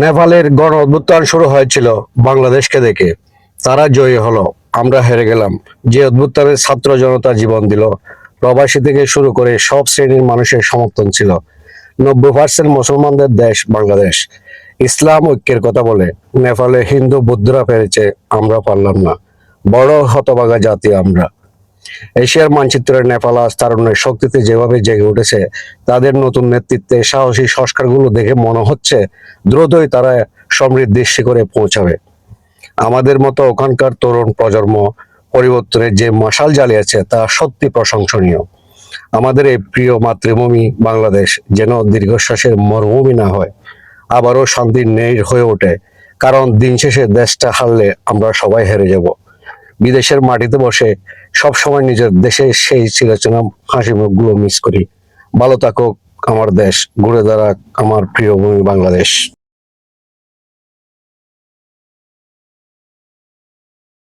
নেপালের গণ অভ্যুত্থান শুরু হয়েছিল বাংলাদেশকে দেখে। তারা জয়ী হলো, আমরা হেরে গেলাম। যে অভ্যুত্থানের ছাত্র জনতা জীবন দিল, প্রবাসী থেকে শুরু করে সব শ্রেণীর মানুষের সমর্থন ছিল। 90% মুসলমানদের দেশ বাংলাদেশ। ইসলাম ঐক্যের কথা বলে নেপালে হিন্দু বৌদ্ধরা পেরেছে, আমরা পারলাম না। বড় হতভাগা জাতি আমরা। এশিয়ার মানচিত্রে নেপাল আজ তারুণ্যের শক্তিতে যেভাবে জেগে উঠেছে, তাদের নতুন নেতৃত্বে সাহসী সংস্কারগুলো দেখে মনে হচ্ছে দ্রুতই তারা সমৃদ্ধির শিখরে পৌঁছাবে। আমাদের মতো ওখানকার তরুণ প্রজন্ম পরিবর্তনের যে মশাল জ্বালিয়েছে তা সত্যি প্রশংসনীয়। আমাদের এই প্রিয় মাতৃভূমি বাংলাদেশ যেন দীর্ঘশ্বাসের মরুভূমি না হয়, আবারও শান্তির ন্যায় হয়ে ওঠে। কারণ দিন শেষে দেশটা হারলে আমরা সবাই হেরে যাব। বিদেশের মাটিতে বসে সব সময় নিজের দেশে সেই চিরচেনা হাসি মুখগুলো মিস করি। ভালো থাকুক আমার দেশ, ঘুরে দাঁড়াক আমার প্রিয় ভূমি বাংলাদেশ।